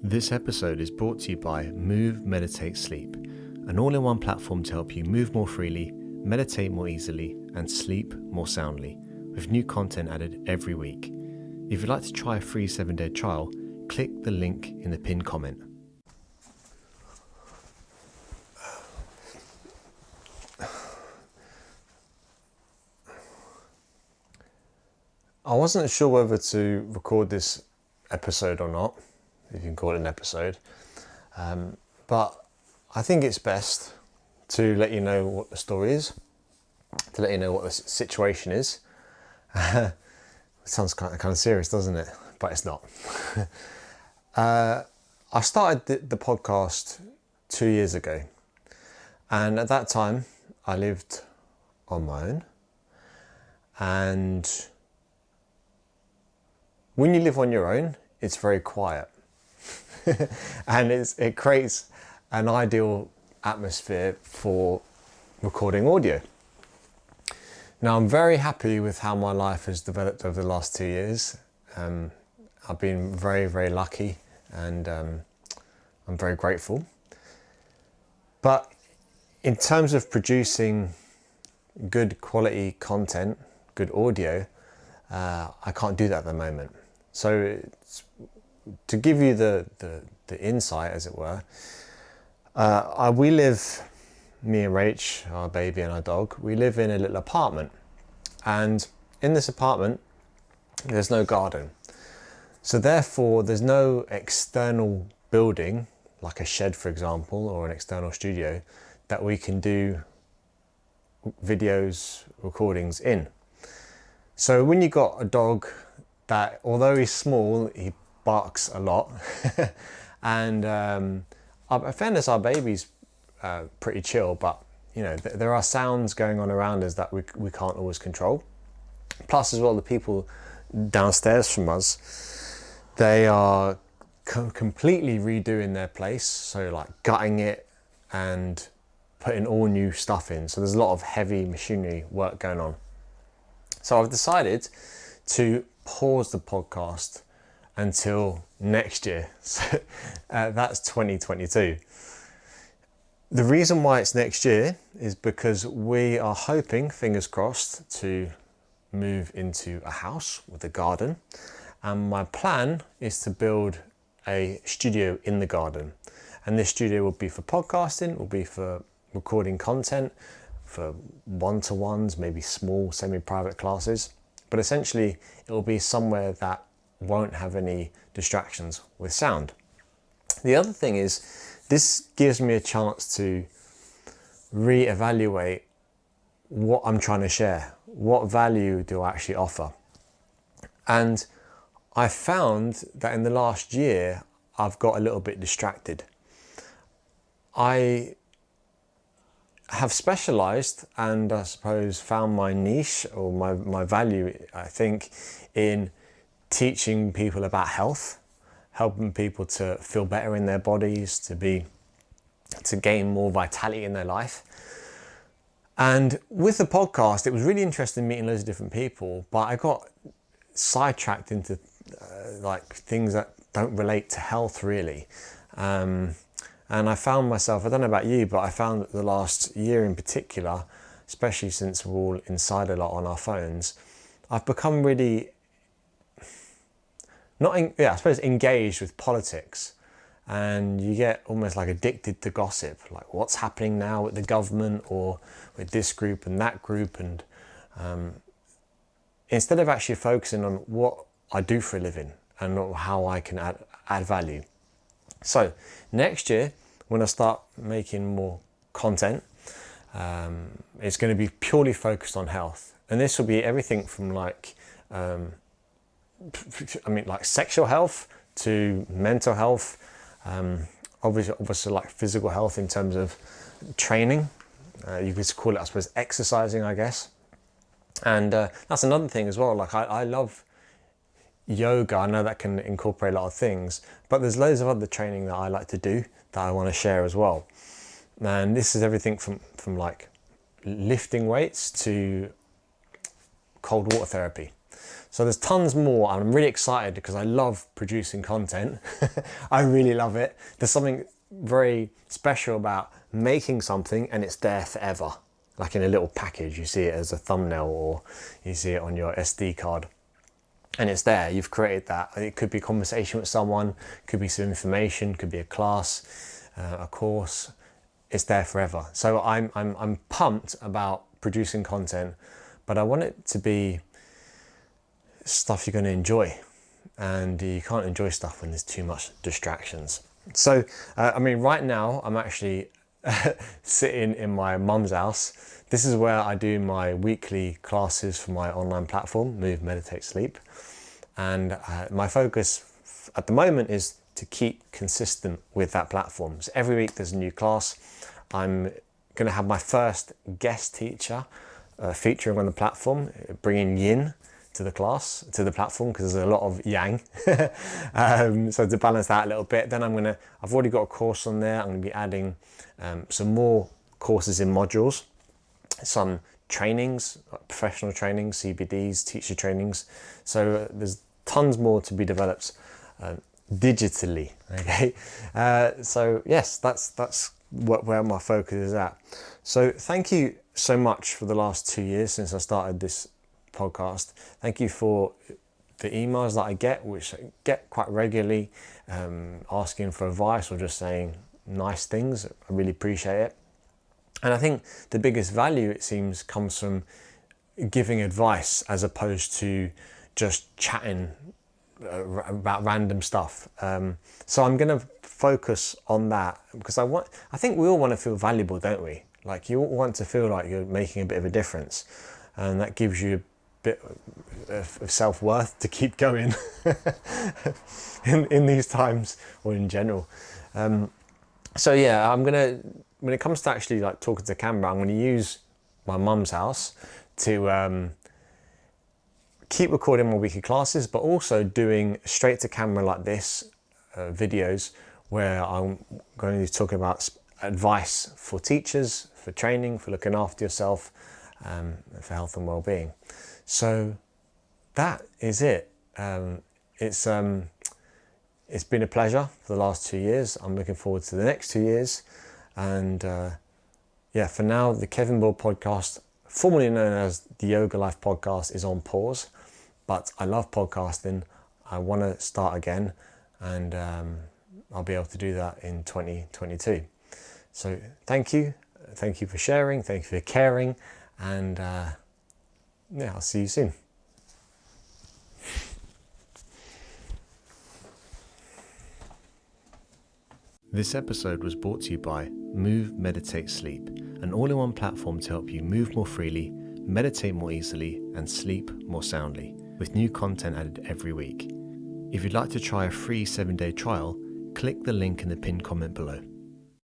This episode is brought to you by Move, Meditate, Sleep, an all-in-one platform to help you move more freely, meditate more easily, and sleep more soundly, with new content added every week. If you'd like to try a free 7-day trial, click the link in the pinned comment. I wasn't sure whether to record this episode or not, if you can call it an episode, but I think it's best to let you know what the story is, to let you know what the situation is. It sounds kind of serious, doesn't it? But it's not. I started the podcast 2 years ago, and at that time I lived on my own, and when you live on your own, it's very quiet. And it creates an ideal atmosphere for recording audio. Now, I'm very happy with how my life has developed over the last 2 years. I've been very, very lucky, and I'm very grateful. But in terms of producing good quality content, good audio, I can't do that at the moment. So to give you the insight, as it were, we live, me and Rach, our baby and our dog, we live in a little apartment. And in this apartment, there's no garden. So therefore, there's no external building, like a shed, for example, or an external studio, that we can do videos, recordings in. So when you got a dog that, although he's small, he barks a lot, and in fairness, our baby's pretty chill, but you know, there are sounds going on around us that we can't always control. Plus, as well, the people downstairs from us, they are completely redoing their place, so like gutting it and putting all new stuff in. So there's a lot of heavy machinery work going on. So I've decided to pause the podcast until next year. So that's 2022. The reason why it's next year is because we are hoping, fingers crossed, to move into a house with a garden. And my plan is to build a studio in the garden. And this studio will be for podcasting, will be for recording content, for one-to-ones, maybe small semi-private classes. But essentially, it will be somewhere that won't have any distractions with sound. The other thing is, this gives me a chance to re-evaluate what I'm trying to share. What value do I actually offer? And I found that in the last year, I've got a little bit distracted. I have specialized and I suppose found my niche, or my value, I think, in teaching people about health, helping people to feel better in their bodies, to gain more vitality in their life. And with the podcast, it was really interesting meeting loads of different people, but I got sidetracked into like things that don't relate to health really. And I found myself, I don't know about you, but I found that the last year in particular, especially since we're all inside a lot on our phones, I've become really, I suppose engaged with politics. And you get almost like addicted to gossip, like what's happening now with the government or with this group and that group. And instead of actually focusing on what I do for a living and how I can add value. So next year, when I start making more content, it's going to be purely focused on health. And this will be everything from like sexual health to mental health, obviously like physical health in terms of training. You could call it, I suppose, exercising, I guess. And that's another thing as well. Like I love yoga. I know that can incorporate a lot of things, but there's loads of other training that I like to do that I want to share as well. And this is everything from like lifting weights to cold water therapy. So there's tons more, and I'm really excited because I love producing content. I really love it. There's something very special about making something and it's there forever. Like in a little package, you see it as a thumbnail or you see it on your SD card. And it's there, you've created that. It could be a conversation with someone, could be some information, could be a class, a course. It's there forever. So I'm pumped about producing content, but I want it to be stuff you're going to enjoy. And you can't enjoy stuff when there's too much distractions. So, I mean, right now I'm actually sitting in my mum's house. This is where I do my weekly classes for my online platform, Move, Meditate, Sleep. And my focus at the moment is to keep consistent with that platform. So every week there's a new class. I'm going to have my first guest teacher featuring on the platform, bringing yin to the class, to the platform, because there's a lot of yang. So to balance that a little bit, then I've already got a course on there. I'm going to be adding some more courses in modules, some trainings, like professional trainings, CBDs, teacher trainings. So there's tons more to be developed digitally. Okay, so yes, that's where my focus is at. So thank you so much for the last 2 years since I started this podcast. Thank you for the emails that I get, which I get quite regularly, asking for advice or just saying nice things. I really appreciate it. And I think the biggest value, it seems, comes from giving advice as opposed to just chatting about random stuff. So I'm going to focus on that because I think we all want to feel valuable, don't we? Like you all want to feel like you're making a bit of a difference, and that gives you a bit of self-worth to keep going in these times or in general. So yeah, when it comes to actually like talking to camera, I'm going to use my mum's house to keep recording my weekly classes, but also doing straight to camera like this videos where I'm going to be talking about advice for teachers, for training, for looking after yourself, for health and well-being. So that is it. It's been a pleasure for the last 2 years. I'm looking forward to the next 2 years. And yeah, for now, the Kevin Bull podcast, formerly known as the Yoga Life podcast, is on pause. But I love podcasting. I want to start again. And I'll be able to do that in 2022. So thank you. Thank you for sharing. Thank you for caring. And yeah, I'll see you soon. This episode was brought to you by Move, Meditate, Sleep, an all-in-one platform to help you move more freely, meditate more easily, and sleep more soundly, with new content added every week. If you'd like to try a free 7-day trial, click the link in the pinned comment below.